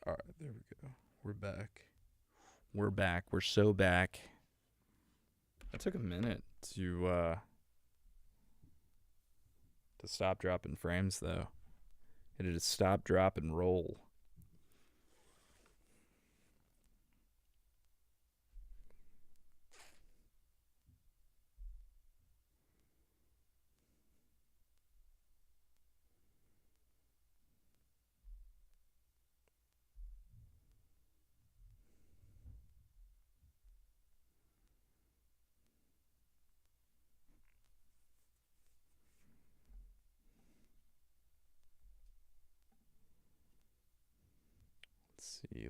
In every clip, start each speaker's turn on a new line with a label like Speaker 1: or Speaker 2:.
Speaker 1: All right, there we go. We're back. We're back. We're so back. It took a minute to stop, drop, and frames, though. It had to stop, drop, and roll.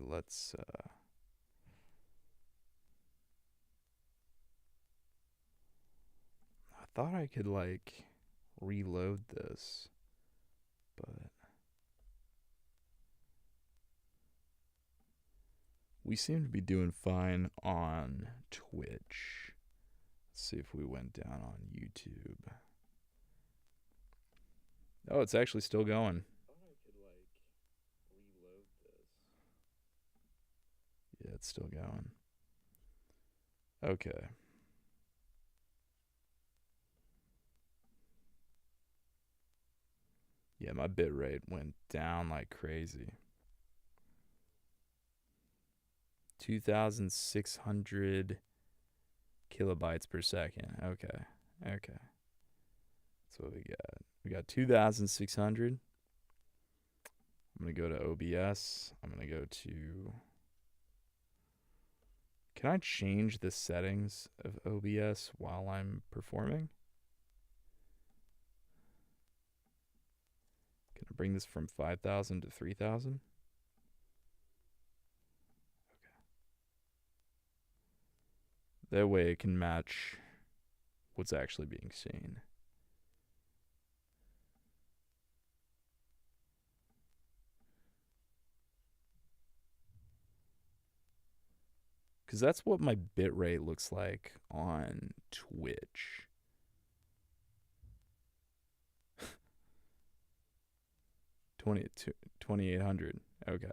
Speaker 1: Let's see. I thought I could, reload this, but we seem to be doing fine on Twitch. Let's see if we went down on YouTube. Oh, it's actually still going. I thought I could, reload this. Yeah, it's still going. Okay. Yeah, my bit rate went down like crazy. 2,600 kilobytes per second. Okay. That's what we got. We got 2,600. I'm going to go to OBS. I'm going to go to... Can I change the settings of OBS while I'm performing? Can I bring this from 5,000 to 3,000? That way it can match what's actually being seen. Because that's what my bitrate looks like on Twitch. 2,800. Okay.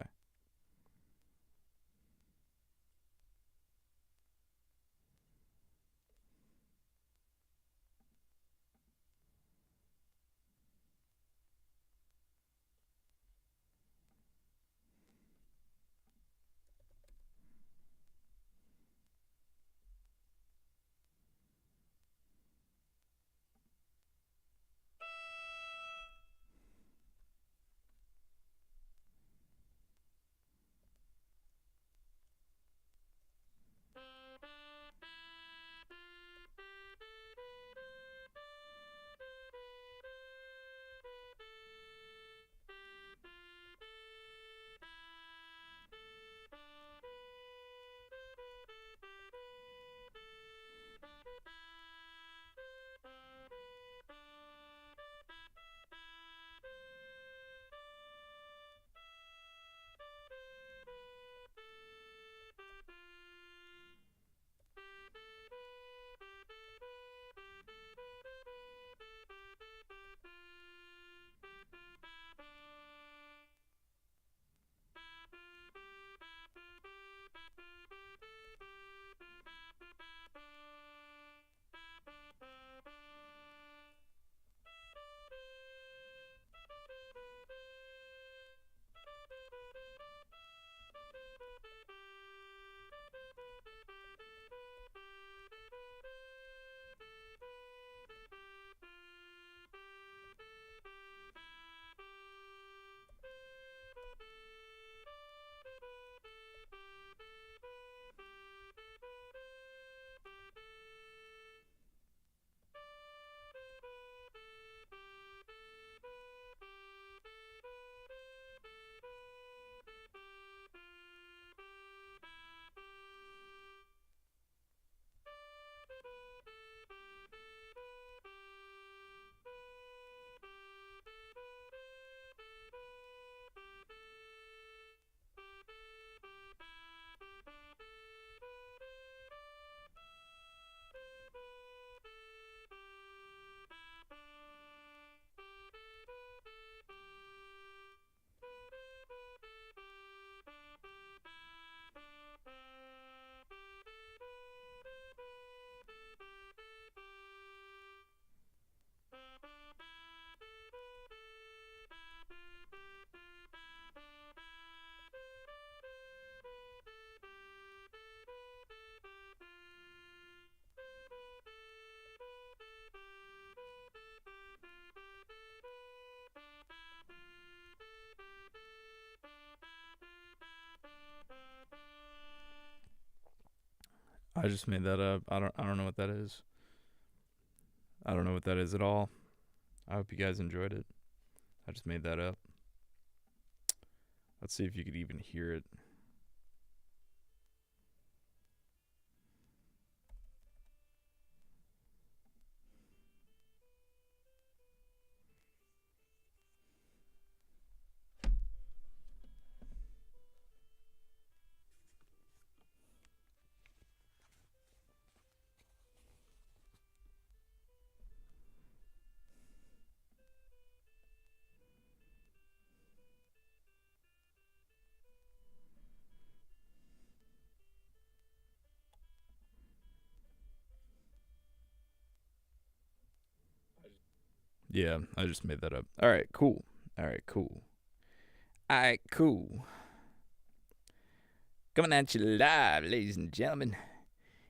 Speaker 1: I just made that up. I don't know what that is. I don't know what that is at all. I hope you guys enjoyed it. I just made that up. Let's see if you could even hear it. Yeah, I just made that up. All right, cool. All right, cool. All right, cool. Coming at you live, ladies and gentlemen.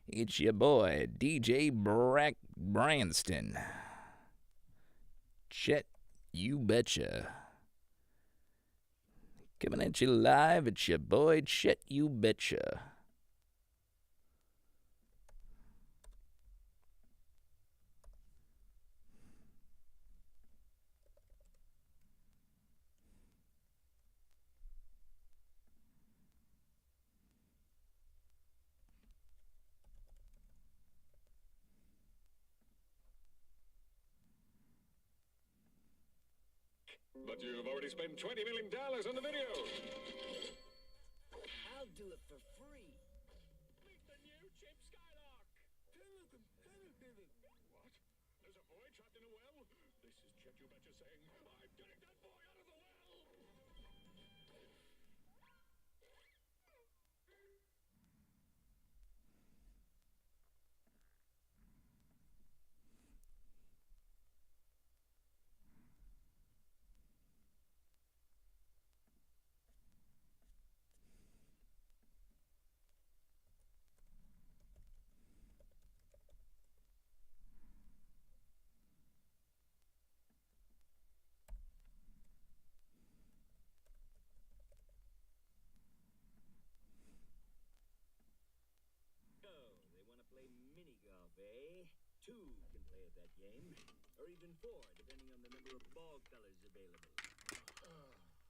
Speaker 1: It's your boy, DJ Branston. Chet, you betcha. Coming at you live, it's your boy, Chet, you betcha.
Speaker 2: But you've already spent $20 million on the video.
Speaker 3: I'll do it for free.
Speaker 2: Meet the new Chip Skylark. What? There's a boy trapped in a well? This is Chet You Betcha saying, I'm getting that boy out of the well.
Speaker 3: They want to play mini golf, eh? 2 can play at that game, or even 4, depending on the number of ball colors available.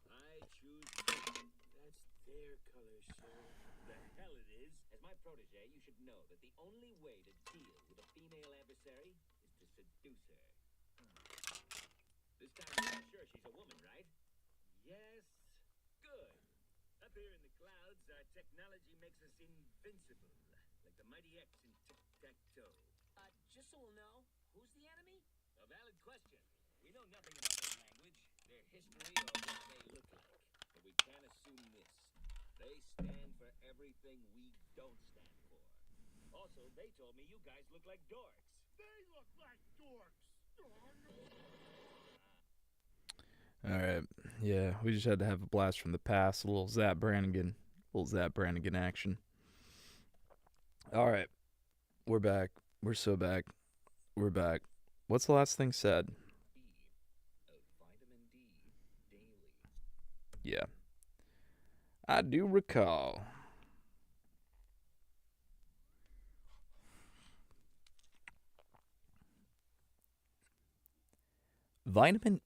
Speaker 3: I choose pink. That's their color, sir. The hell it is. As my protege, you should know that the only way to deal with a female adversary is to seduce her. This time you're not sure she's a woman, right? Yes? Good. Up here in the clouds, our technology makes us invincible. Like the mighty X in tic-tac-toe.
Speaker 4: Just so we'll know, who's the enemy?
Speaker 3: A valid question. We know nothing about their language, their history, or what they look like. But we can't assume this. They stand for everything we don't stand for. Also, they told me you guys look like dorks.
Speaker 2: They look like dorks.
Speaker 1: All right. Yeah, we just had to have a blast from the past. A little Zap Brannigan. Action. All right. We're back. We're so back. We're back. What's the last thing said?
Speaker 3: Vitamin D daily.
Speaker 1: Yeah. I do recall. Vitamin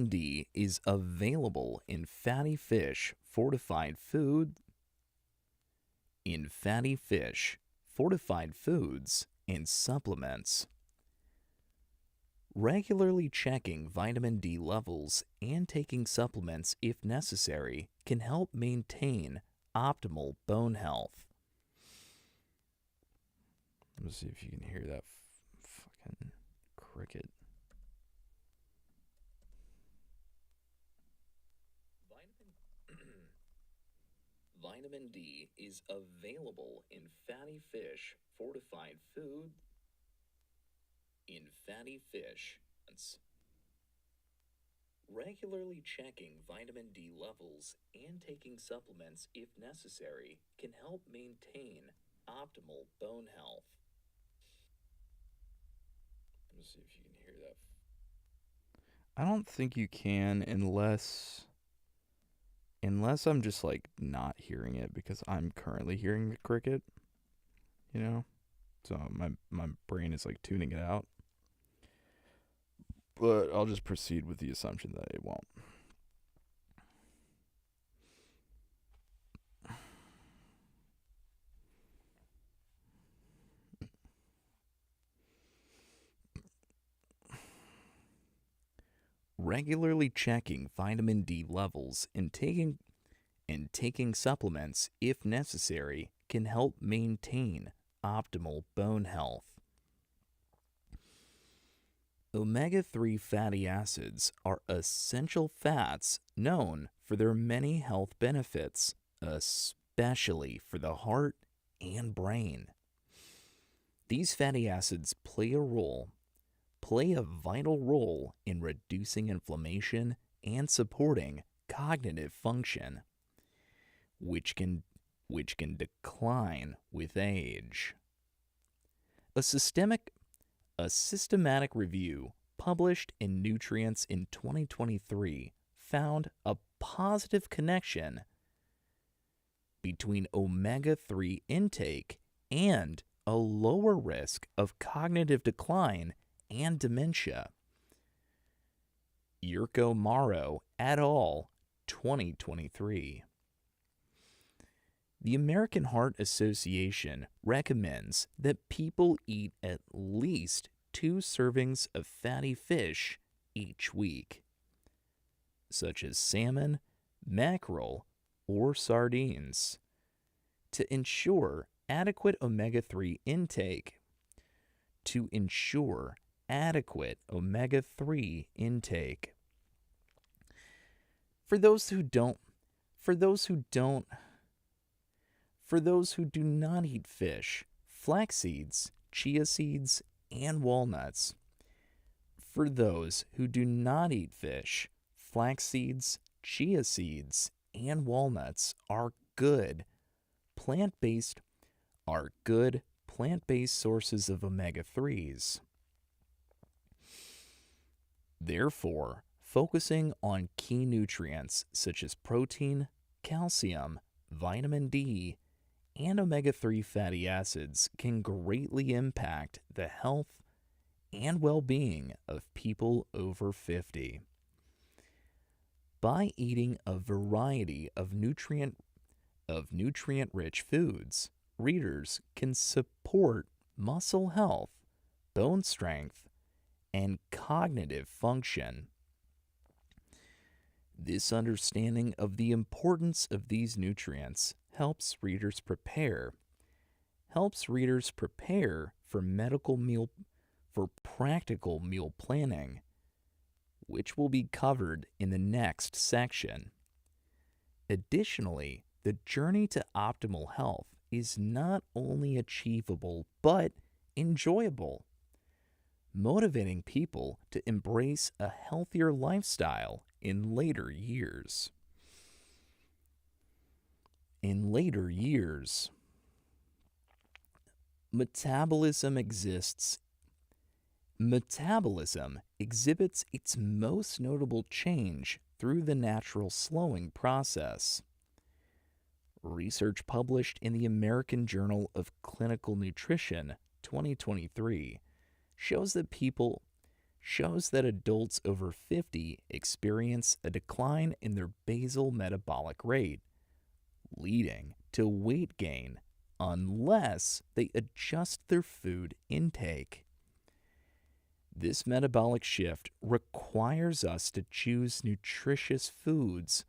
Speaker 1: D is available in fatty fish, fortified foods, and supplements. Regularly checking vitamin D levels and taking supplements if necessary can help maintain optimal bone health. Let me see if you can hear that fucking cricket. Vitamin D is available in fatty fish, fortified food, Regularly checking vitamin D levels and taking supplements if necessary can help maintain optimal bone health. Let me see if you can hear that. I don't think you can unless unless I'm just like not hearing it because I'm currently hearing the cricket, you know? So my brain is like tuning it out. But I'll just proceed with the assumption that it won't. Regularly checking vitamin D levels and taking supplements if necessary can help maintain optimal bone health. Omega-3 fatty acids are essential fats known for their many health benefits, especially for the heart and brain. These fatty acids play a vital role in reducing inflammation and supporting cognitive function, which can decline with age. A systematic review published in Nutrients in 2023 found a positive connection between omega-3 intake and a lower risk of cognitive decline and dementia. Yurko Morrow et al., 2023. The American Heart Association recommends that people eat at least 2 servings of fatty fish each week, such as salmon, mackerel, or sardines, to ensure adequate omega-3 intake. For those who do not eat fish, flax seeds, chia seeds, and walnuts. For those who do not eat fish, flax seeds, chia seeds, and walnuts are good plant-based sources of omega-3s. Therefore, focusing on key nutrients such as protein, calcium, vitamin D, and omega-3 fatty acids can greatly impact the health and well-being of people over 50. By eating a variety of nutrient-rich foods, readers can support muscle health, bone strength, and cognitive function. This understanding of the importance of these nutrients helps readers prepare for practical meal planning, which will be covered in the next section. Additionally, the journey to optimal health is not only achievable but enjoyable, motivating people to embrace a healthier lifestyle in later years. Metabolism exhibits its most notable change through the natural slowing process. Research published in the American Journal of Clinical Nutrition 2023 shows that adults over 50 experience a decline in their basal metabolic rate, leading to weight gain unless they adjust their food intake. This metabolic shift requires us to choose nutritious foods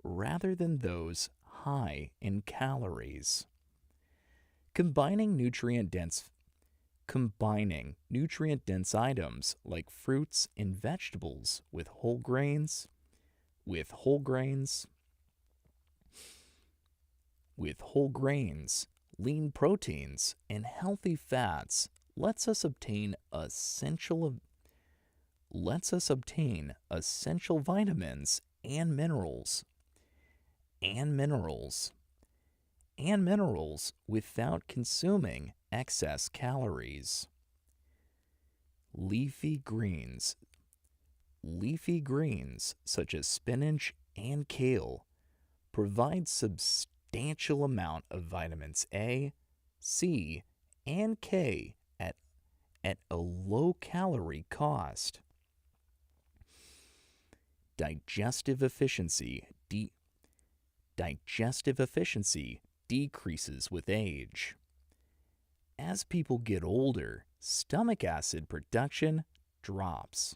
Speaker 1: rather than those high in calories. Combining nutrient-dense items like fruits and vegetables with whole grains, lean proteins, and healthy fats lets us obtain essential vitamins and minerals without consuming excess calories. Leafy greens such as spinach and kale
Speaker 5: provides substantial amount of vitamins A, C, and K at a low calorie cost. Digestive efficiency decreases with age. As people get older, stomach acid production drops,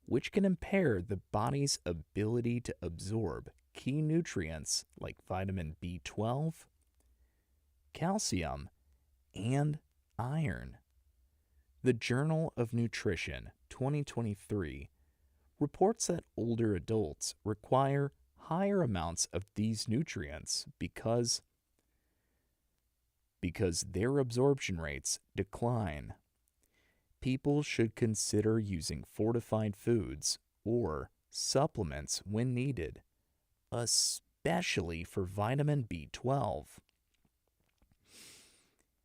Speaker 5: which can impair the body's ability to absorb key nutrients like vitamin B12, calcium, and iron. The Journal of Nutrition 2023 reports that older adults require higher amounts of these nutrients because their absorption rates decline. People should consider using fortified foods or supplements when needed, especially for vitamin B12.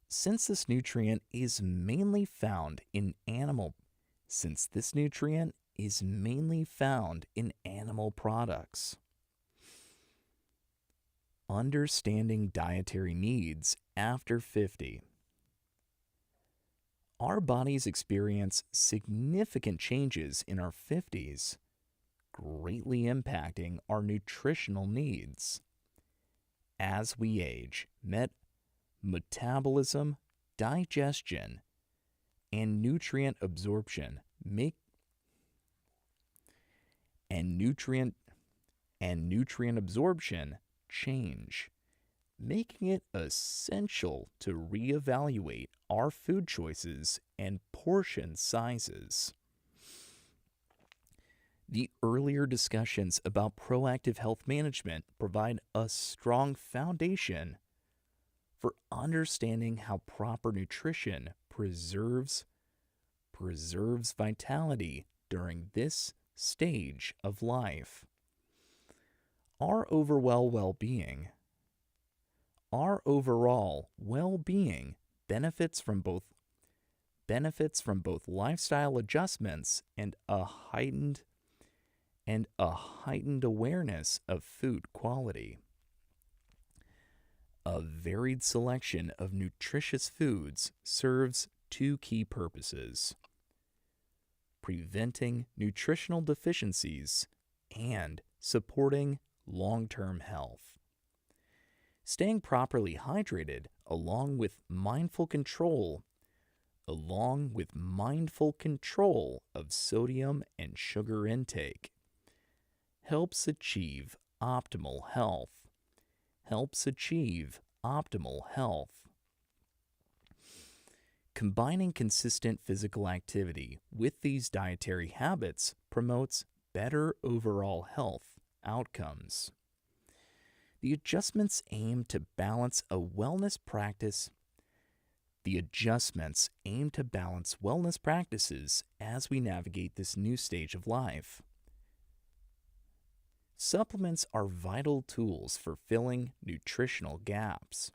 Speaker 5: Since this nutrient is mainly found in animal products. Understanding dietary needs after 50. Our bodies experience significant changes in our 50s, greatly impacting our nutritional needs. As we age, metabolism, digestion, and nutrient absorption change, making it essential to reevaluate our food choices and portion sizes. The earlier discussions about proactive health management provide a strong foundation for understanding how proper nutrition preserves vitality during this stage of life. Our overall well-being benefits from both lifestyle adjustments and a heightened awareness of food quality. A varied selection of nutritious foods serves two key purposes: preventing nutritional deficiencies and supporting long-term health. Staying properly hydrated along with mindful control of sodium and sugar intake helps achieve optimal health. Combining consistent physical activity with these dietary habits promotes better overall health outcomes. The adjustments aim to balance wellness practices as we navigate this new stage of life. Supplements are vital tools for filling nutritional gaps,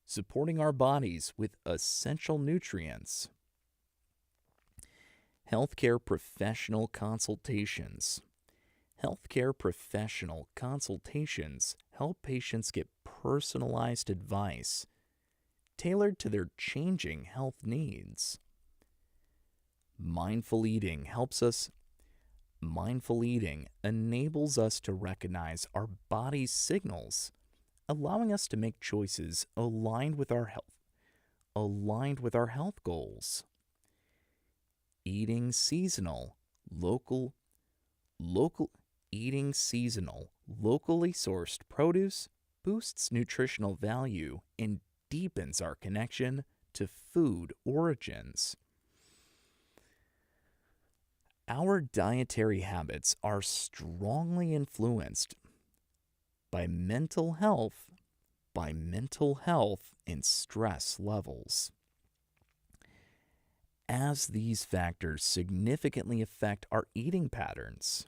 Speaker 5: supporting our bodies with essential nutrients. Healthcare professional consultations. Healthcare professional consultations help patients get personalized advice tailored to their changing health needs. Mindful eating enables us to recognize our body's signals, allowing us to make choices aligned with our health goals. Eating seasonal, locally sourced produce boosts nutritional value and deepens our connection to food origins. Our dietary habits are strongly influenced by mental health and stress levels. As these factors significantly affect our eating patterns,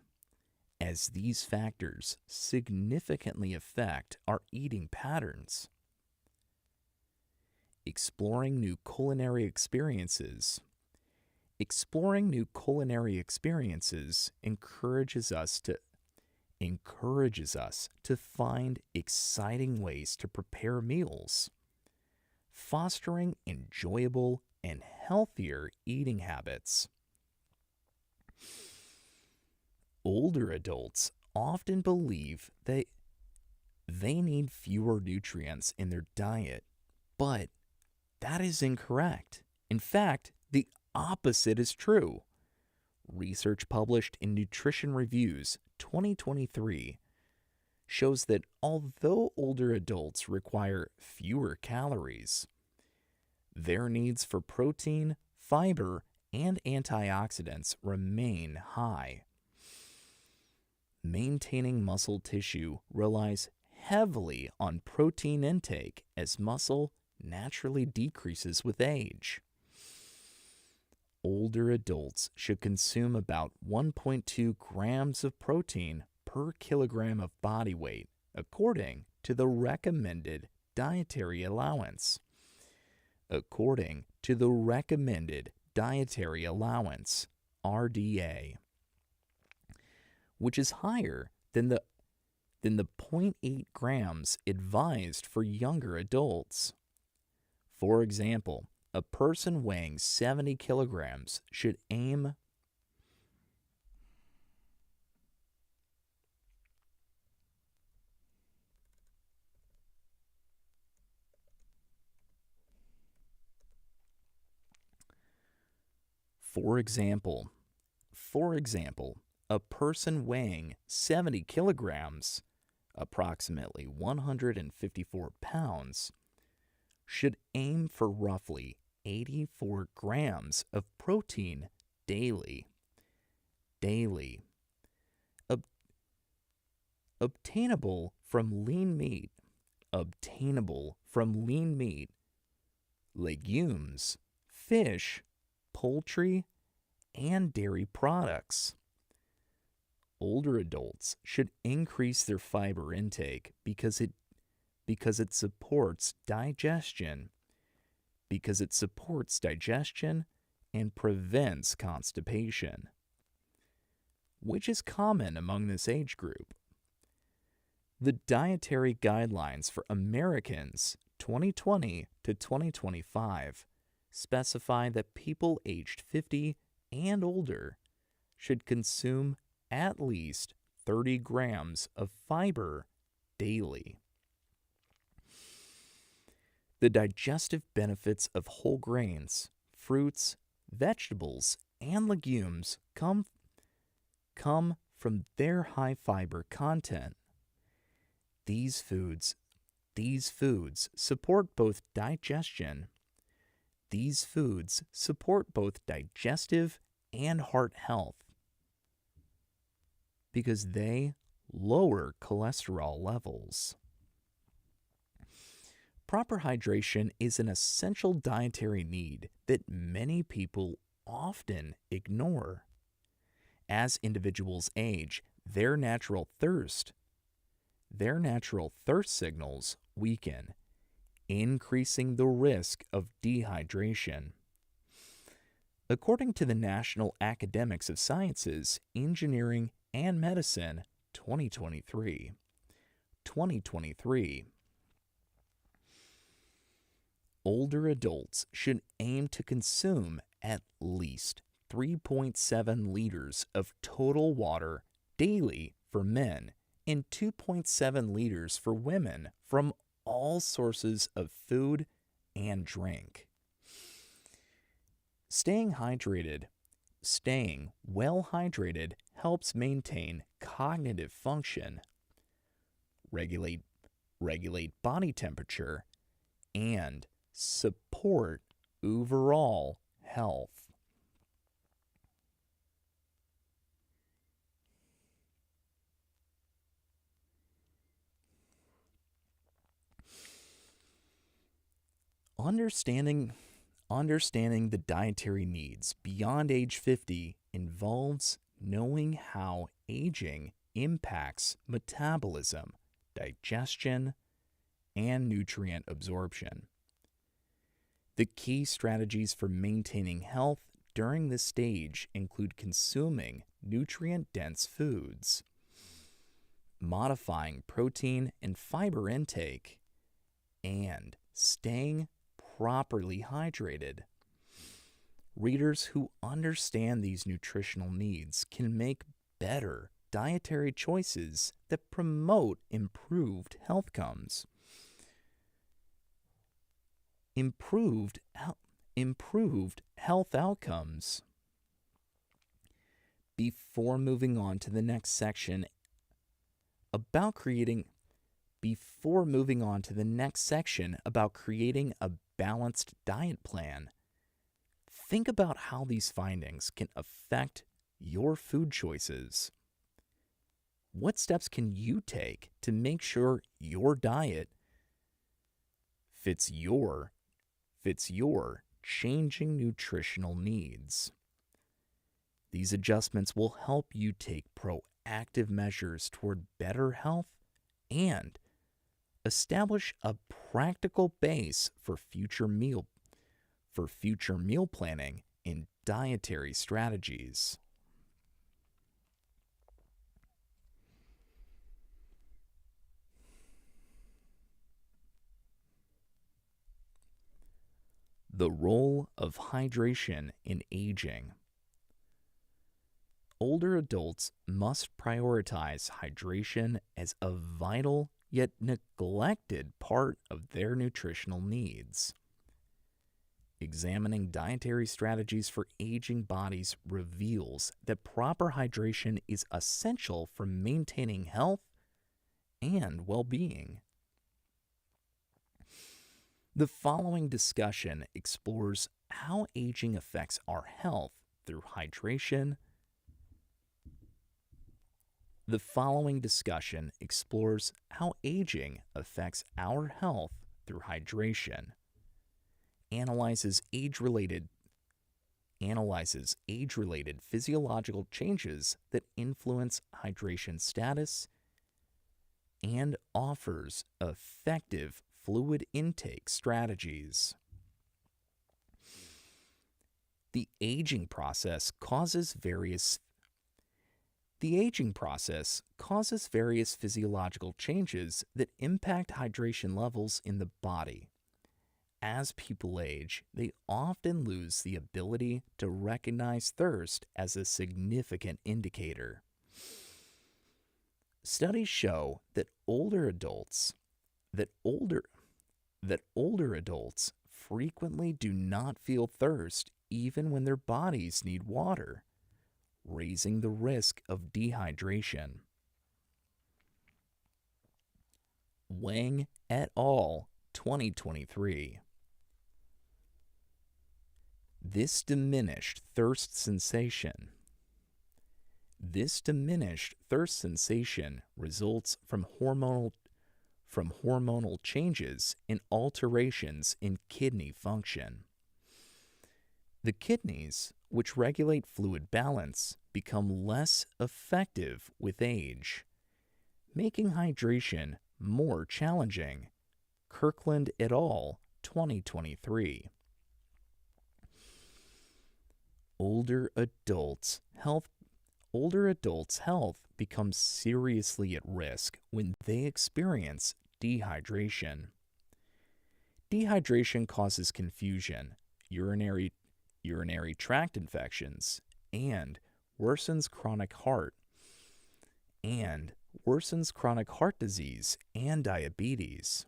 Speaker 5: exploring new culinary experiences encourages us encourages us to find exciting ways to prepare meals, fostering enjoyable and healthier eating habits. Older adults often believe that they need fewer nutrients in their diet, but that is incorrect. In fact, the opposite is true. Research published in Nutrition Reviews 2023 shows that although older adults require fewer calories, their needs for protein, fiber, and antioxidants remain high. Maintaining muscle tissue relies heavily on protein intake as muscle naturally decreases with age. Older adults should consume about 1.2 grams of protein per kilogram of body weight, according to the recommended dietary allowance. According to the recommended dietary allowance, RDA, which is higher than the 0.8 grams advised for younger adults. For example, a person weighing 70 kilograms should aim For example, a person weighing 70 kilograms, approximately 154 pounds, should aim for roughly 84 grams of protein daily. Obtainable from lean meat, legumes, fish, poultry, and dairy products. Older adults should increase their fiber intake because it supports digestion and prevents constipation, which is common among this age group. The Dietary Guidelines for Americans 2020 to 2025 specify that people aged 50 and older should consume at least 30 grams of fiber daily. The digestive benefits of whole grains, fruits, vegetables, and legumes come from their high fiber content. These foods support both digestive and heart health because they lower cholesterol levels. Proper hydration is an essential dietary need that many people often ignore. As individuals age, their natural thirst signals weaken, increasing the risk of dehydration. According to the National Academics of Sciences, Engineering, and Medicine 2023, older adults should aim to consume at least 3.7 liters of total water daily for men and 2.7 liters for women from all sources of food and drink. Staying well hydrated helps maintain cognitive function, regulate body temperature, and support overall health. Understanding the dietary needs beyond age 50 involves knowing how aging impacts metabolism, digestion, and nutrient absorption. The key strategies for maintaining health during this stage include consuming nutrient-dense foods, modifying protein and fiber intake, and staying properly hydrated. Readers who understand these nutritional needs can make better dietary choices that promote improved health outcomes. Improved health outcomes. Before moving on to the next section about creating a balanced diet plan, think about how these findings can affect your food choices. What steps can you take to make sure your diet fits your changing nutritional needs? These adjustments will help you take proactive measures toward better health and establish a practical base for future meal planning and dietary strategies. The role of hydration in aging. Older adults must prioritize hydration as a vital yet neglected part of their nutritional needs. Examining dietary strategies for aging bodies reveals that proper hydration is essential for maintaining health and well-being. The following discussion explores how aging affects our health through hydration. The following discussion explores how aging affects our health through hydration, analyzes age-related physiological changes that influence hydration status, and offers effective fluid intake strategies. The aging process causes various physiological changes that impact hydration levels in the body. As people age, they often lose the ability to recognize thirst as a significant indicator. Studies show that older adults frequently do not feel thirst even when their bodies need water, raising the risk of dehydration. Wang et al., 2023. This diminished thirst sensation results from hormonal changes and alterations in kidney function. The kidneys, which regulate fluid balance, become less effective with age, making hydration more challenging. Kirkland et al., 2023. Older adults' health becomes seriously at risk when they experience dehydration. Dehydration causes confusion, urinary tract infections, and worsens chronic heart disease and diabetes.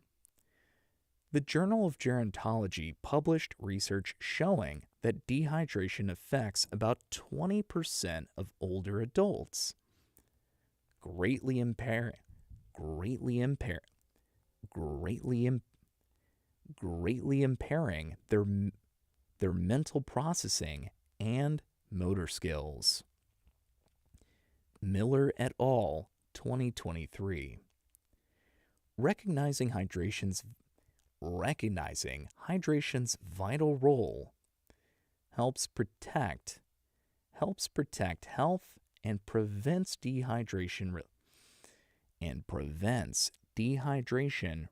Speaker 5: The Journal of Gerontology published research showing that dehydration affects about 20% of older adults, greatly impairing their mental processing and motor skills. Miller et al., 2023. Recognizing hydration's vital role helps protect health and prevents dehydration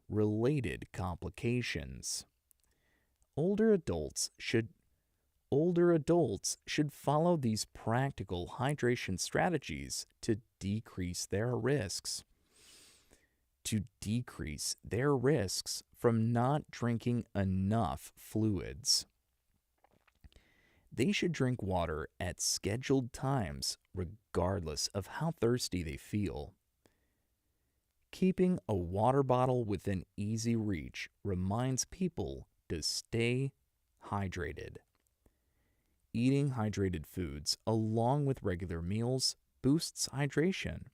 Speaker 5: related complications. Older adults should follow these practical hydration strategies to decrease their risks. to decrease their risks from not drinking enough fluids. They should drink water at scheduled times, regardless of how thirsty they feel. Keeping a water bottle within easy reach reminds people to stay hydrated. Eating hydrated foods along with regular meals boosts hydration.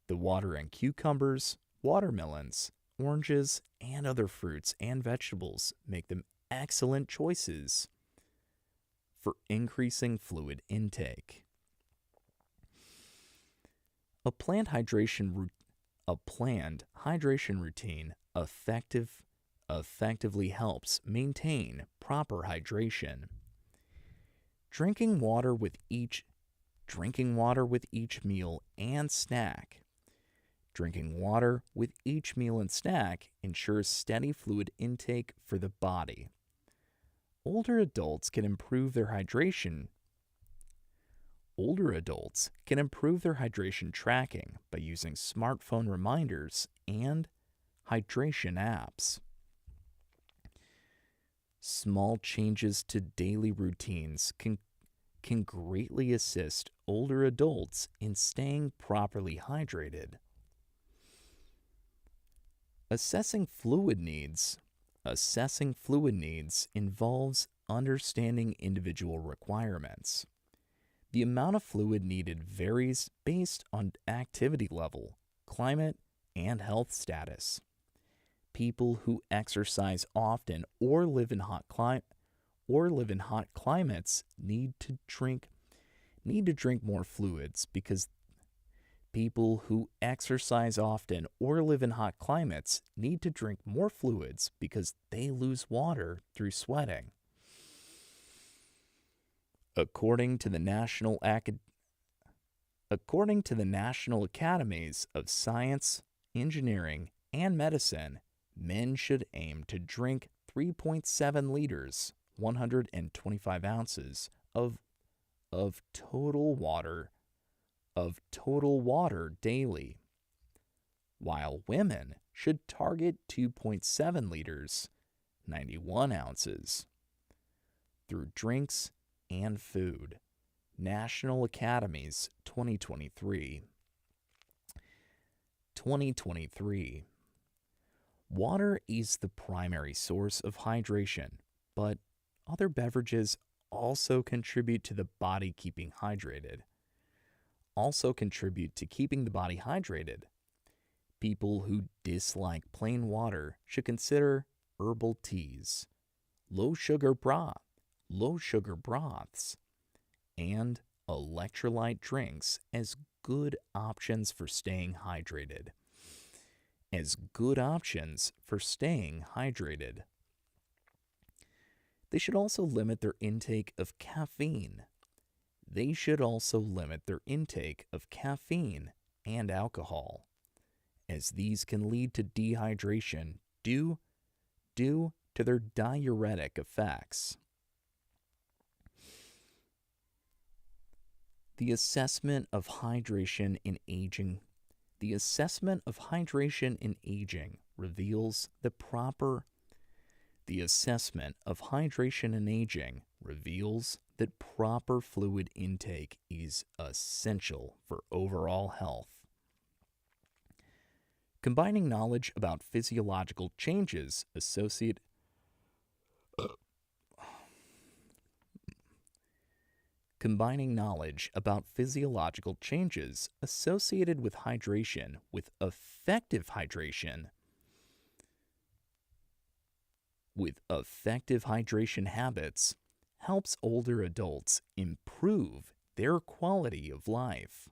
Speaker 5: The water in cucumbers, watermelons, oranges, and other fruits and vegetables make them excellent choices for increasing fluid intake. A planned hydration routine effectively helps maintain proper hydration. Drinking water with each meal and snack. Drinking water with each meal and snack ensures steady fluid intake for the body. Older adults can improve their hydration tracking by using smartphone reminders and hydration apps. Small changes to daily routines can greatly assist older adults in staying properly hydrated. Assessing fluid needs involves understanding individual requirements. The amount of fluid needed varies based on activity level, climate, and health status. People who exercise often or live in hot climates need to drink more fluids because people who exercise often or live in hot climates need to drink more fluids because they lose water through sweating. According to the National Academies of Science, Engineering, and Medicine, men should aim to drink 3.7 liters, 125 ounces of total water daily, while women should target 2.7 liters, 91 ounces, through drinks and food. National Academies 2023. 2023. Water is the primary source of hydration, but other beverages also contribute to the body keeping hydrated. People who dislike plain water should consider herbal teas, low sugar broths, and electrolyte drinks as good options for staying hydrated. They should also limit their intake of caffeine. And alcohol, as these can lead to dehydration due to their diuretic effects. The assessment of hydration in aging reveals that proper fluid intake is essential for overall health. Combining knowledge about physiological changes associated with hydration with effective hydration habits helps older adults improve their quality of life.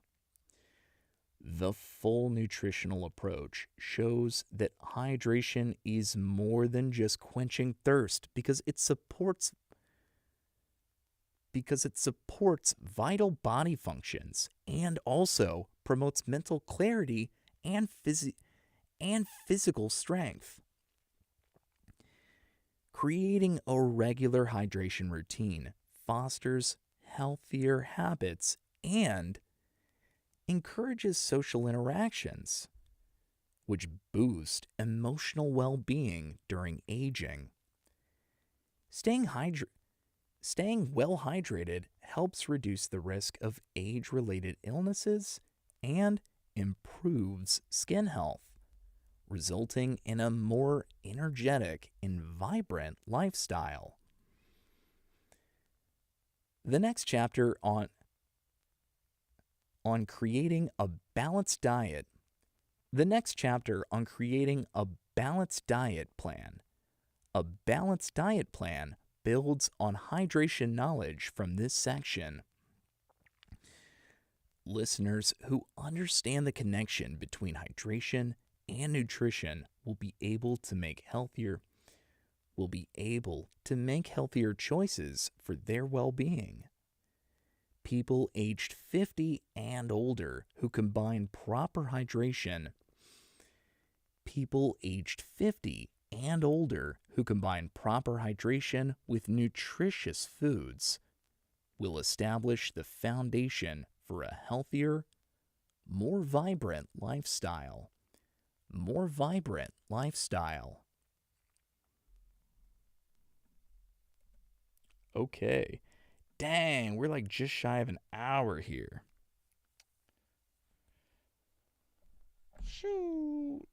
Speaker 5: The full nutritional approach shows that hydration is more than just quenching thirst because it supports vital body functions and also promotes mental clarity and physical strength. Creating a regular hydration routine fosters healthier habits and encourages social interactions. which boost emotional well-being during aging. Staying well hydrated helps reduce the risk of age-related illnesses and improves skin health, resulting in a more energetic and vibrant lifestyle. The next chapter on creating a balanced diet. The next chapter on creating a balanced diet plan. A balanced diet plan builds on hydration knowledge from this section. Listeners who understand the connection between hydration and nutrition will be able to make healthier choices for their well-being. People aged 50 and older who combine proper hydration. People aged 50 and older who combine proper hydration with nutritious foods will establish the foundation for a healthier, more vibrant lifestyle. More vibrant lifestyle. Okay. Dang, we're like just shy of an hour here. Shoot.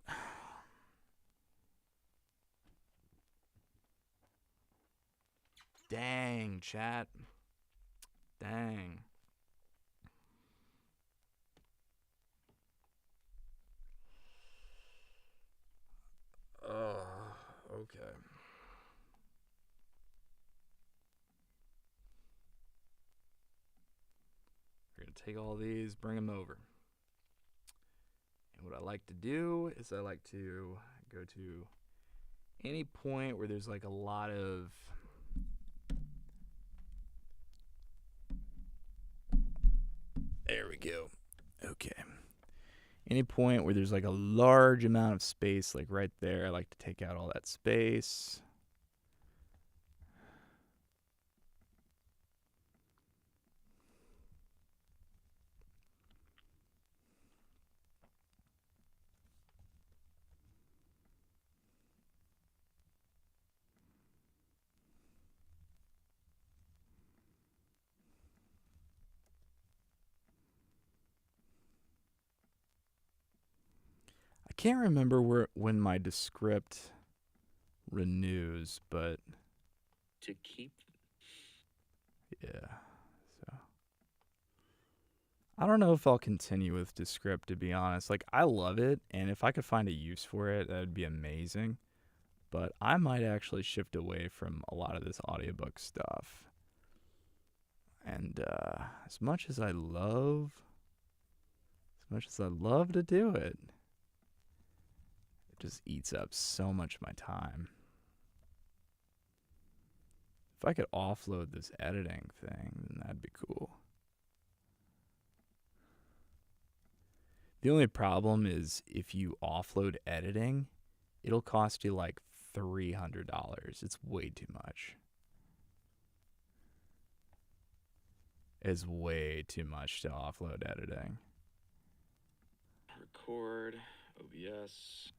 Speaker 5: Dang, chat. Dang. Okay. We're going to take all these, bring them over. And what I like to do is I like to go to any point where there's like a lot of there we go. Okay. Any point where there's like a large amount of space, like right there, I like to take out all that space. I can't remember when my Descript renews, but
Speaker 3: To keep
Speaker 5: yeah. So I don't know if I'll continue with Descript, to be honest. Like, I love it, and if I could find a use for it, that would be amazing. But I might actually shift away from a lot of this audiobook stuff. And as much as I love to do it, it just eats up so much of my time. If I could offload this editing thing, then that'd be cool. The only problem is if you offload editing, it'll cost you like $300. It's way too much. It's way too much to offload editing.
Speaker 3: record, OBS,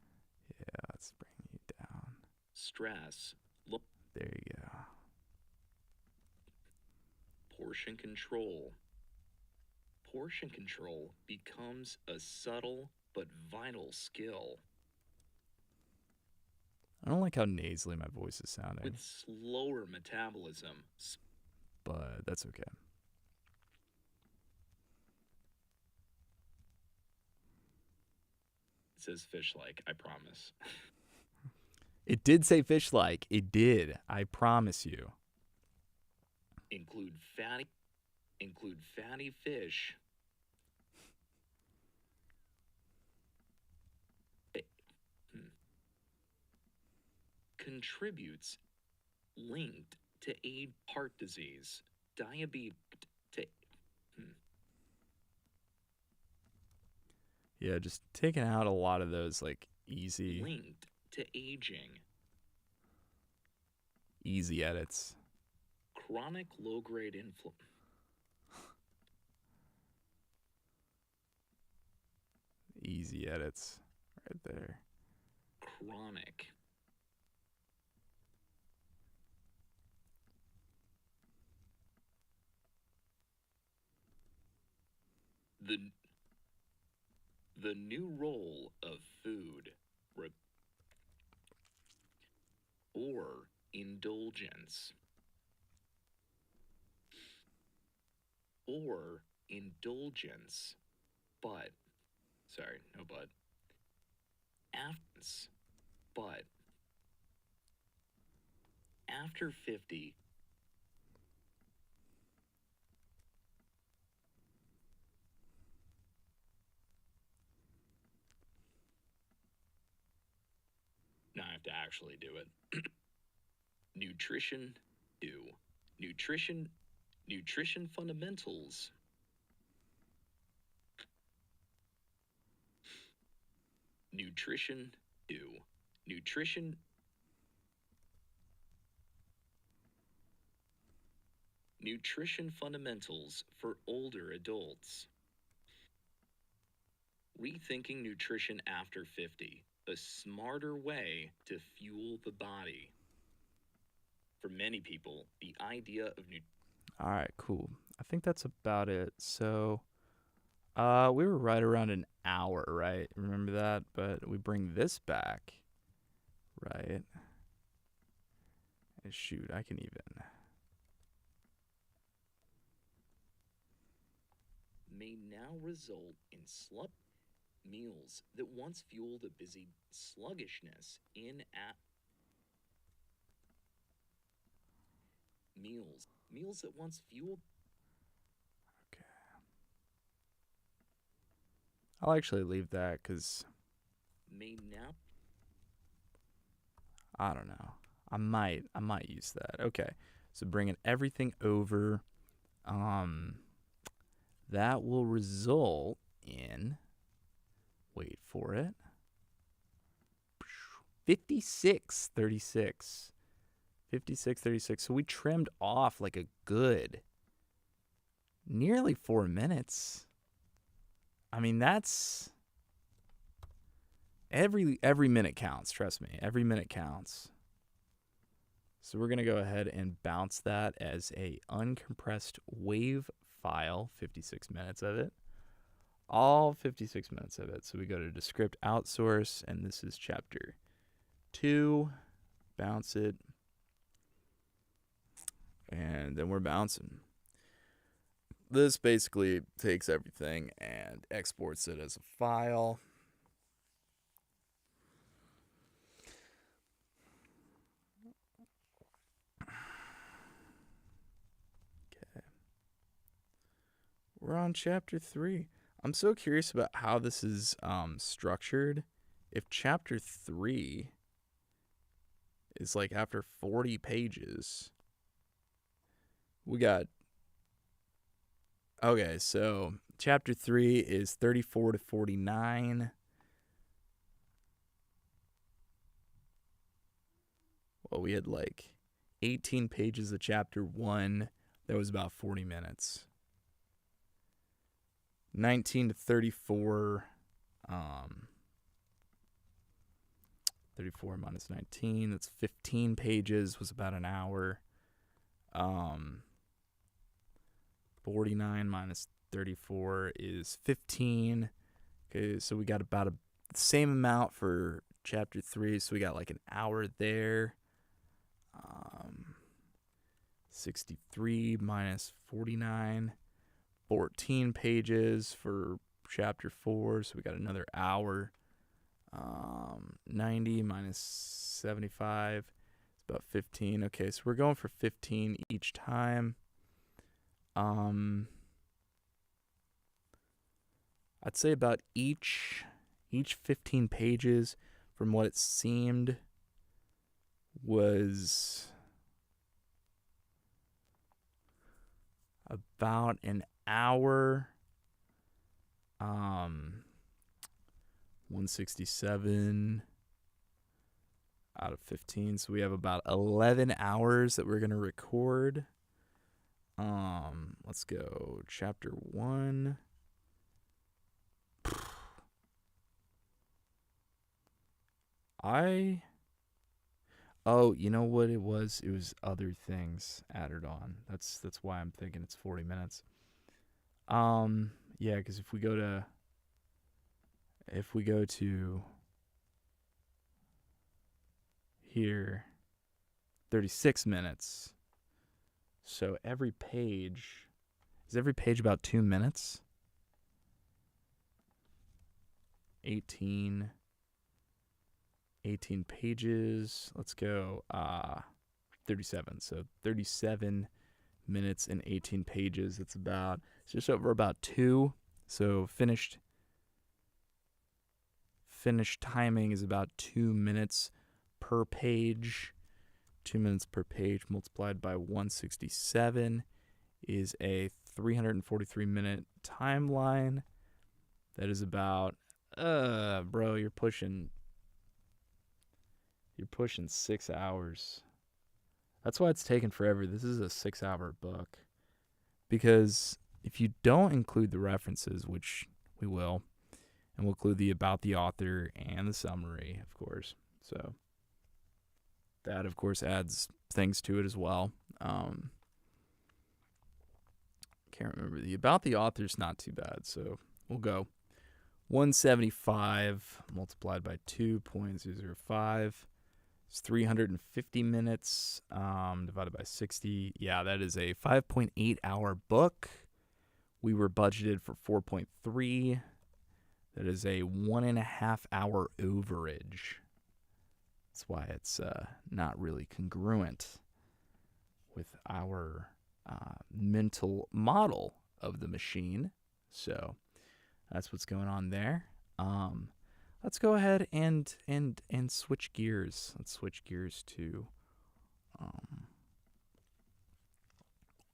Speaker 5: Yeah, let's bring you down.
Speaker 3: stress, look,
Speaker 5: There you go.
Speaker 3: portion control. Portion control becomes a subtle but vital skill.
Speaker 5: I don't like how nasally my voice is sounding,
Speaker 3: With slower metabolism,
Speaker 5: but that's okay.
Speaker 3: it says fish-like, I promise.
Speaker 5: It did say fish-like. It did. I promise you.
Speaker 3: Include fatty fish. Contributes linked to heart disease, diabetes,
Speaker 5: Yeah, just taking out a lot of those like easy
Speaker 3: linked to aging,
Speaker 5: edits.
Speaker 3: chronic low-grade inflammation.
Speaker 5: Easy edits
Speaker 1: right there.
Speaker 6: Chronic. The new role of food or indulgence. Or indulgence. But, sorry, no but. But after 50, now I have to actually do it. Nutrition fundamentals. Nutrition fundamentals for older adults. Rethinking nutrition after 50, a smarter way to fuel the body. For many people, the idea of
Speaker 1: All right, cool. I think that's about it. So, we were right around an hour, right? Remember that? But we bring this back, right? And shoot, I can even.
Speaker 6: may now result in meals that once fueled a busy sluggishness in meals that once fueled.
Speaker 1: Okay. I'll actually leave that because
Speaker 6: May now.
Speaker 1: I don't know. I might use that. Okay. So bringing everything over, that will result in, wait for it, 56:36. 56:36. So we trimmed off like a good nearly 4 minutes. I mean, that's every minute counts, trust me. Every minute counts. So we're going to go ahead and bounce that as a uncompressed wave file, 56 minutes of it. All 56 minutes of it. So we go to Descript Outsource, and this is chapter 2. Bounce it. And then we're bouncing. This basically takes everything and exports it as a file. Okay. We're on chapter 3. I'm so curious about how this is structured. If chapter 3 is like after 40 pages, we got... Okay, so chapter 3 is 34 to 49. Well, we had like 18 pages of chapter 1. That was about 40 minutes. 19 to 34. 34 minus 19, that's 15 pages, was about an hour. 49 minus 34 is 15. Okay, so we got about the same amount for chapter 3, so we got like an hour there. 63 minus 49, 14 pages for chapter 4, so we got another hour. 90 minus 75 is about 15. Okay, so we're going for 15 each time. I'd say about each 15 pages, from what it seemed, was about an hour. 167 out of 15, so we have about 11 hours that we're going to record. Let's go chapter 1. Oh, you know what it was? It was other things added on. That's why I'm thinking it's 40 minutes. Yeah, because if we go to here, 36 minutes. So every page about 2 minutes? 18 pages. Let's go 37. So 37 minutes and 18 pages. It's just over about 2. So finished timing is about 2 minutes per page. 2 minutes per page multiplied by 167 is a 343 minute timeline. That is about bro, you're pushing 6 hours. That's why it's taken forever. This is a 6-hour book. Because if you don't include the references, which we will, and we'll include the about the author and the summary, of course. So that, of course, adds things to it as well. Can't remember. The about the author's not too bad. So we'll go 175 multiplied by 2.005. It's 350 minutes divided by 60. Yeah, that is a 5.8 hour book. We were budgeted for 4.3. That is a 1.5 hour overage. That's why it's not really congruent with our mental model of the machine. So that's what's going on there. Let's go ahead and switch gears. Let's switch gears to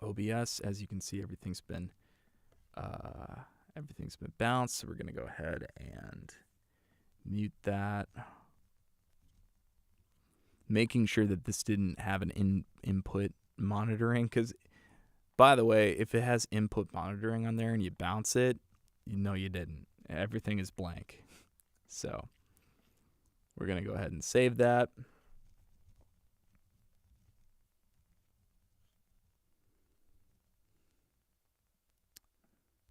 Speaker 1: OBS. As you can see, everything's been bounced. So we're gonna go ahead and mute that, making sure that this didn't have an input monitoring. Because, by the way, if it has input monitoring on there and you bounce it, you didn't. Everything is blank. So we're going to go ahead and save that.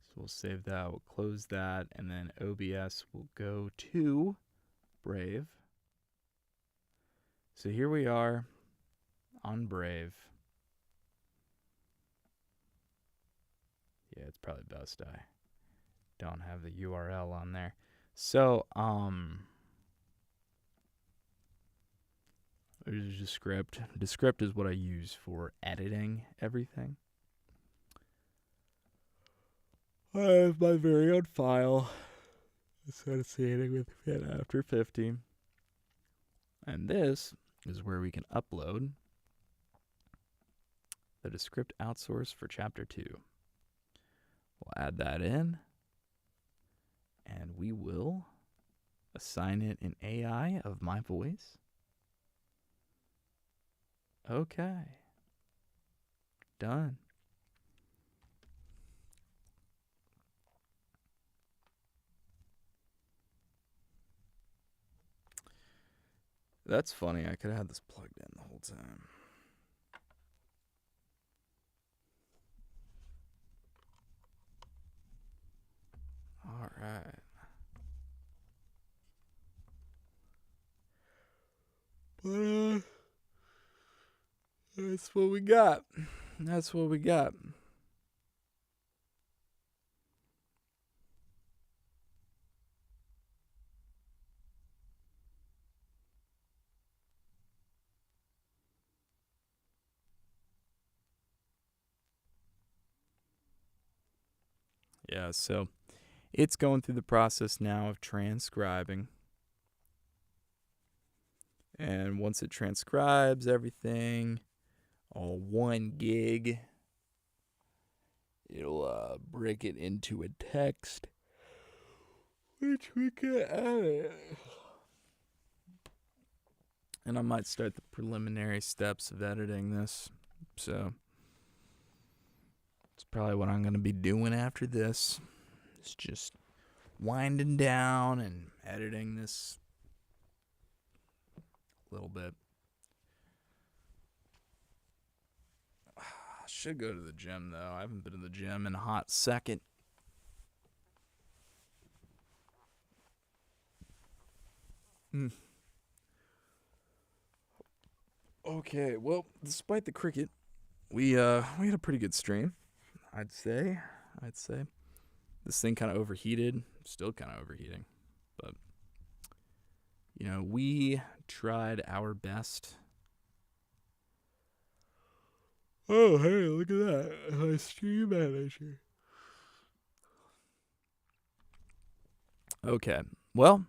Speaker 1: So we'll save that. We'll close that. And then OBS will go to Brave. So here we are on Brave. Yeah, it's probably best I don't have the URL on there. So, there's Descript. Descript is what I use for editing everything. I have my very own file associated with Fit After 50. And this is where we can upload the Descript outsource for Chapter 2. We'll add that in. And we will assign it an AI of my voice. Okay. Done. That's funny. I could have had this plugged in the whole time. All right. But that's what we got. That's what we got. Yeah, so it's going through the process now of transcribing. And once it transcribes everything, all 1 gig, it'll break it into a text, which we can edit. And I might start the preliminary steps of editing this. So it's probably what I'm going to be doing after this. It's just winding down and editing this a little bit. I should go to the gym, though. I haven't been to the gym in a hot second. Okay, well, despite the cricket, we had a pretty good stream, I'd say. This thing kind of overheated, still kind of overheating, but we tried our best. Oh, hey, look at that. My stream manager. Okay, well,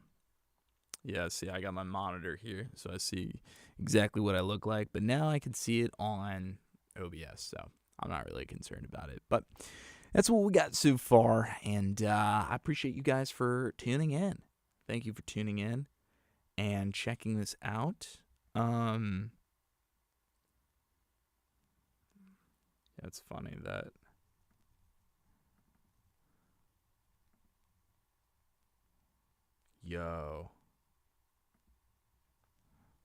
Speaker 1: yeah, see, I got my monitor here, so I see exactly what I look like, but now I can see it on OBS, so I'm not really concerned about it. But that's what we got so far, and I appreciate you guys for tuning in. Thank you for tuning in and checking this out. Yeah, it's funny that yo,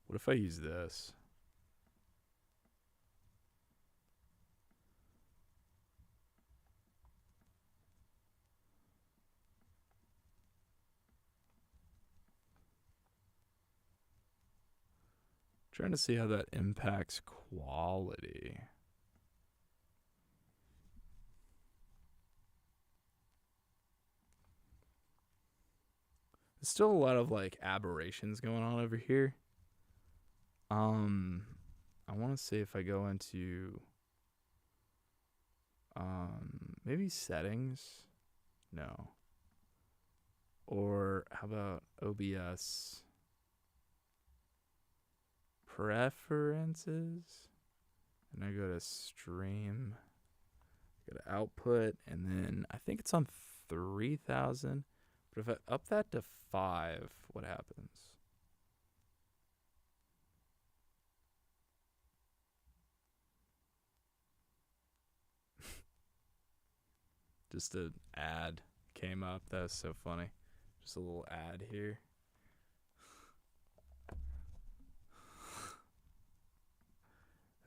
Speaker 1: what if I use this? Trying to see how that impacts quality. There's still a lot of like aberrations going on over here. I want to see if I go into maybe settings. No. Or how about OBS preferences? And I go to stream, go to output, and then I think it's on 3,000. But if I up that to 5, what happens? Just an ad came up. That was so funny. Just a little ad here.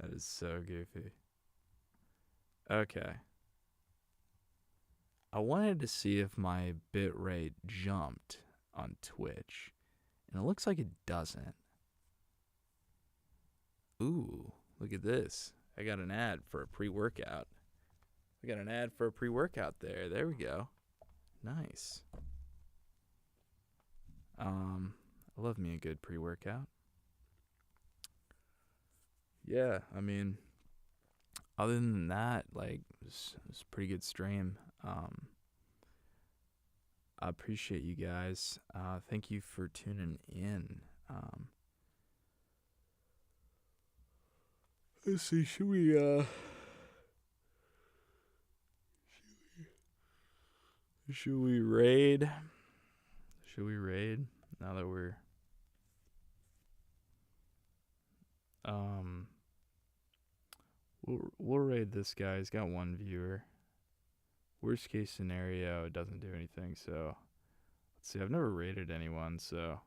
Speaker 1: That is so goofy. Okay. I wanted to see if my bitrate jumped on Twitch, and it looks like it doesn't. Ooh, look at this. I got an ad for a pre-workout. We got an ad for a pre-workout there. There we go. Nice. I love me a good pre-workout. Yeah, I mean, other than that, like, it was a pretty good stream. I appreciate you guys. Thank you for tuning in. Let's see, should we raid? Should we raid now that we're we'll raid this guy. He's got 1 viewer. Worst case scenario, it doesn't do anything, so let's see. I've never raided anyone, so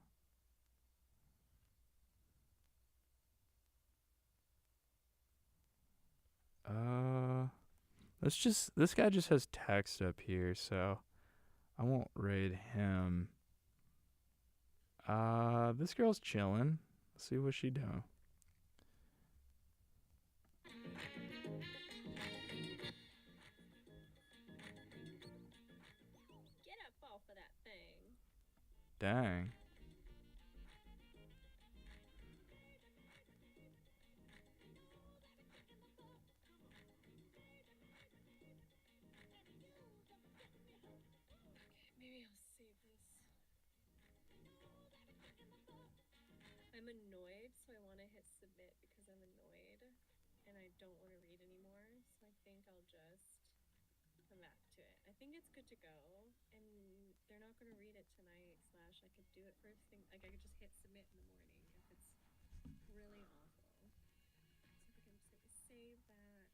Speaker 1: this guy just has text up here, so I won't raid him. This girl's chilling. Let's see what she doing.
Speaker 7: Get up off of that thing.
Speaker 1: Dang.
Speaker 7: Maybe I'll save this. I'm annoyed, so I want to hit submit because I'm annoyed and I don't want to read anymore. So I think I'll just come back to it. I think it's good to go, and they're not going to read it tonight. / I could do it first thing. Like I could just hit submit in the morning if it's really awful. So I think I'm just going to save that.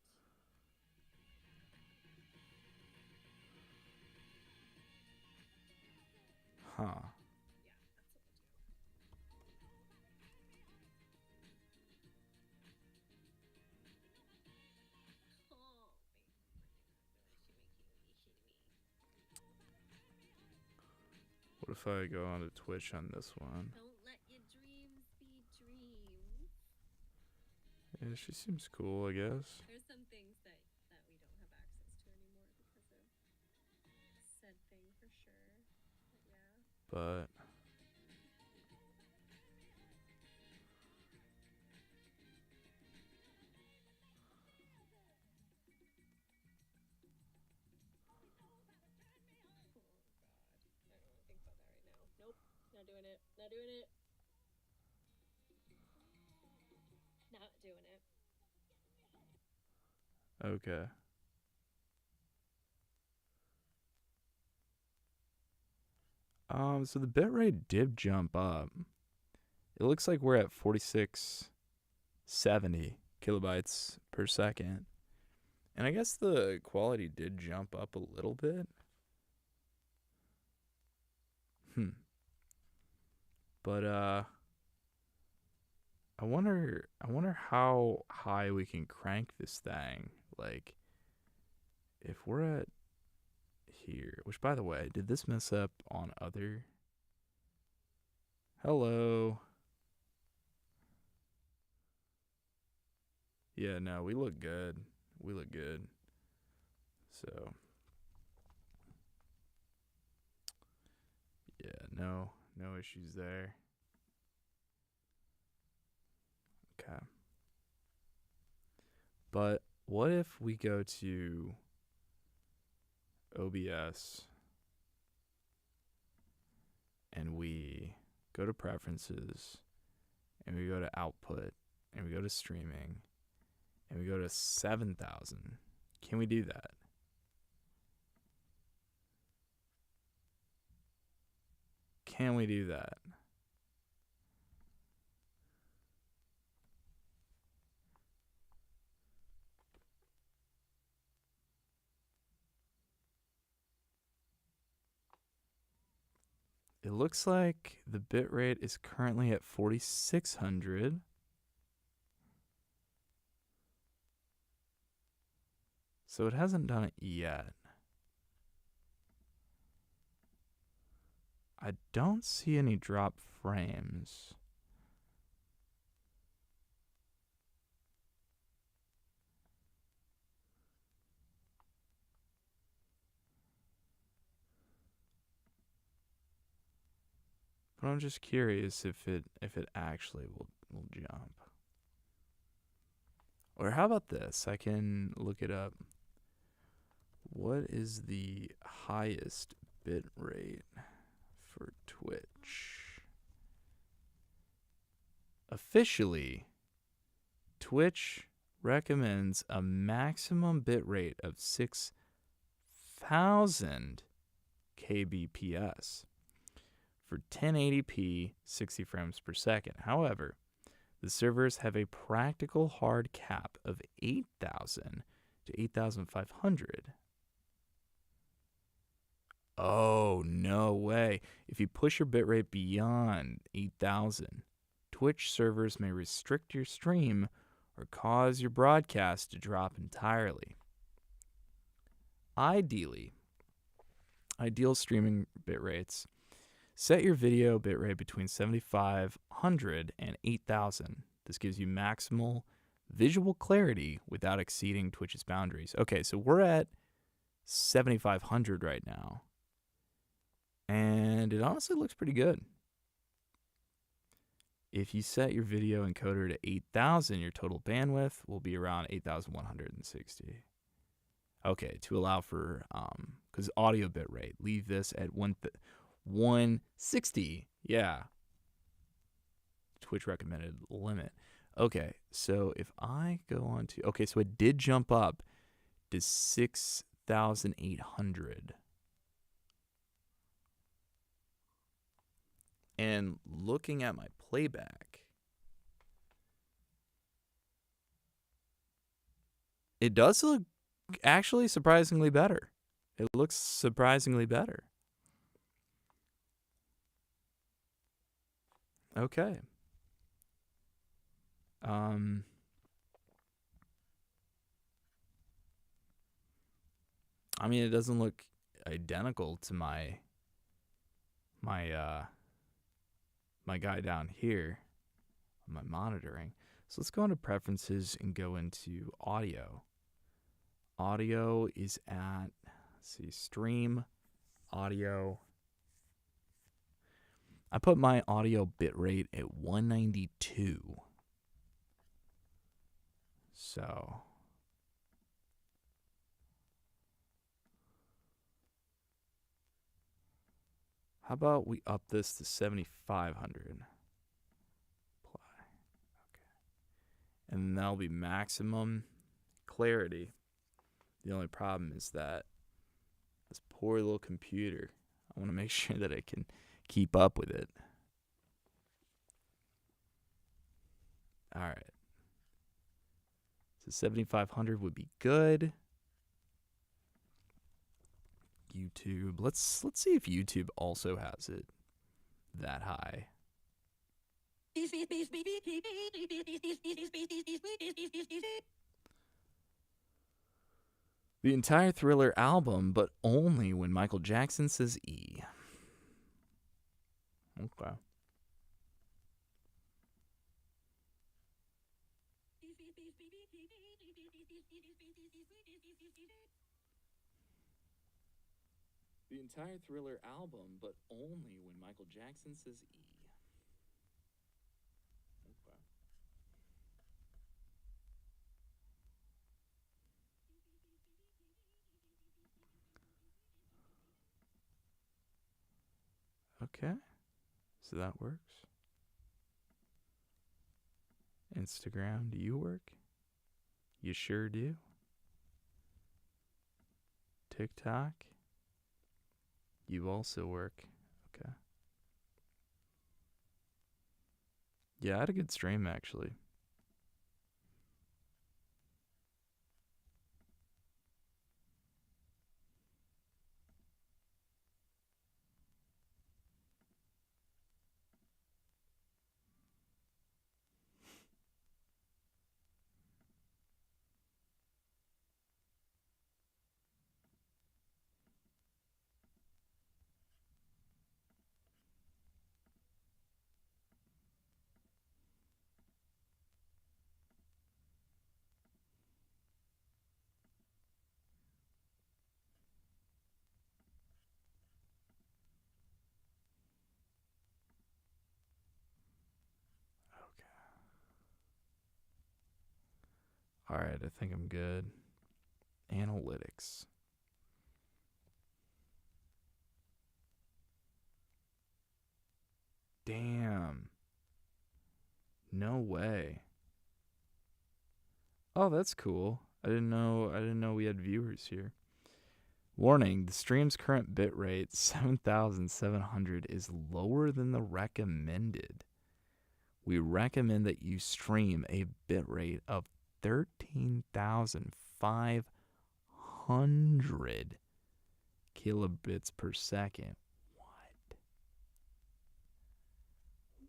Speaker 1: Huh.
Speaker 7: Yeah, that's what we'll do.
Speaker 1: What if I go onto Twitch on this one?
Speaker 7: Don't let your dreams be dreams.
Speaker 1: Yeah, she seems cool, I guess.
Speaker 7: There's some things that we don't have access to anymore because of said thing for sure. But yeah.
Speaker 1: But
Speaker 7: Oh god. I don't want to think about that right now. Nope. Not doing it. Not doing it. Not doing it.
Speaker 1: okay. So the bitrate did jump up. It looks like we're at 4670 kilobytes per second. And I guess the quality did jump up a little bit. But I wonder how high we can crank this thing. Like if we're at here, which by the way, did this mess up on other? Hello. Yeah, no, we look good. We look good. So yeah, no issues there. Okay. But what if we go to OBS and we go to preferences and we go to output and we go to streaming and we go to 7,000? Can we do that? Can we do that? It looks like the bitrate is currently at 4,600. So it hasn't done it yet. I don't see any drop frames. But I'm just curious if it actually will jump. Or how about this? I can look it up. What is the highest bit rate for Twitch? Officially, Twitch recommends a maximum bit rate of 6,000 kbps for 1080p 60 frames per second. However, the servers have a practical hard cap of 8,000 to 8,500. Oh, no way. If you push your bitrate beyond 8,000, Twitch servers may restrict your stream or cause your broadcast to drop entirely. Ideal streaming bitrates. Set your video bitrate between 7,500 and 8,000. This gives you maximal visual clarity without exceeding Twitch's boundaries. Okay, so we're at 7,500 right now. And it honestly looks pretty good. If you set your video encoder to 8,000, your total bandwidth will be around 8,160. Okay, to allow for, because audio bitrate, leave this at 160. Yeah. Twitch recommended limit. Okay, so if I go on to, okay, so it did jump up to 6,800. And looking at my playback, it does look actually surprisingly better. It looks surprisingly better. Okay. I mean, it doesn't look identical to my
Speaker 5: my guy down here on my monitoring. So let's go into preferences and go into audio. Audio is at, let's see, stream audio. I put my audio bitrate at 192. So how about we up this to 7,500? Apply. Okay. And that'll be maximum clarity. The only problem is that this poor little computer, I want to make sure that I can keep up with it. All right. So 7,500 would be good. YouTube. Let's see if YouTube also has it that high. The entire Thriller album, but only when Michael Jackson says E. Okay. The entire Thriller album, but only when Michael Jackson says E. Okay. So that works. Instagram, do you work? You sure do. TikTok, you also work. Okay. Yeah, I had a good stream actually. All right, I think I'm good. Analytics. Damn. No way. Oh, that's cool. I didn't know we had viewers here. Warning, the stream's current bitrate, 7,700, is lower than the recommended. We recommend that you stream a bitrate of 13,500 kilobits per second.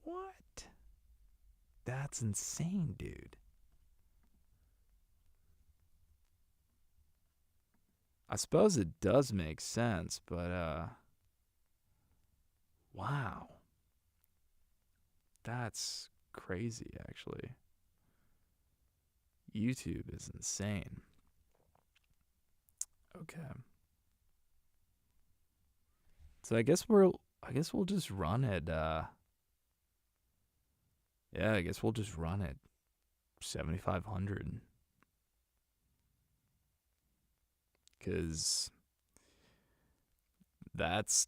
Speaker 5: What? That's insane, dude. I suppose it does make sense, but wow. That's crazy, actually. YouTube is insane. Okay. So I guess we'll just run at yeah, I guess we'll just run at 7,500. Cuz that's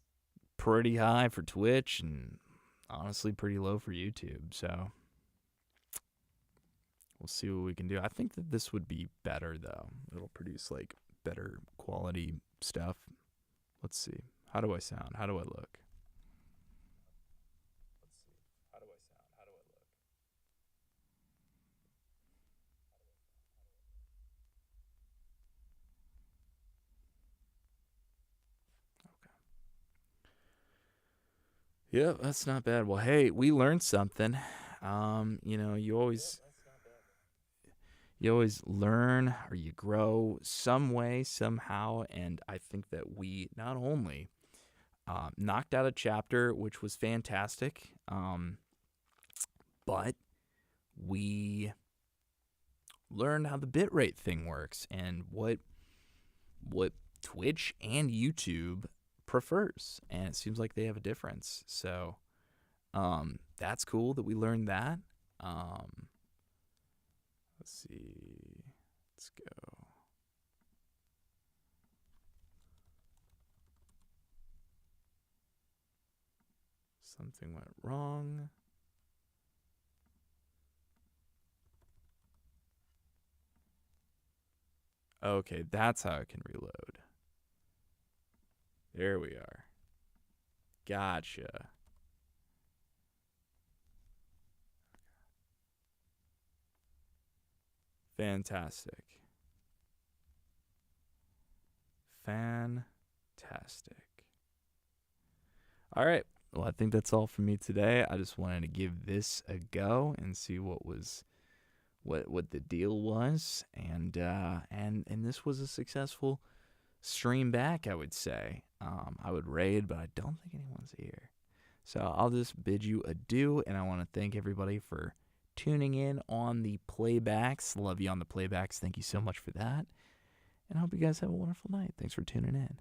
Speaker 5: pretty high for Twitch and honestly pretty low for YouTube. So we'll see what we can do. I think that this would be better though. It'll produce like better quality stuff. Let's see. How do I sound? How do I look? Let's see. How do I sound? How do I look? Okay. Yeah, that's not bad. Well, hey, we learned something. You always learn or you grow some way, somehow, and I think that we not only knocked out a chapter, which was fantastic. But we learned how the bitrate thing works and what Twitch and YouTube prefers, and it seems like they have a difference. So that's cool that we learned that. Let's see. Let's go. Something went wrong. Okay, that's how I can reload. There we are. Gotcha. Fantastic. All right. Well, I think that's all for me today. I just wanted to give this a go and see what the deal was, and this was a successful stream back, I would say. I would raid, but I don't think anyone's here. So I'll just bid you adieu, and I want to thank everybody for tuning in on the playbacks. Love you on the playbacks. Thank you so much for that. And I hope you guys have a wonderful night. Thanks for tuning in.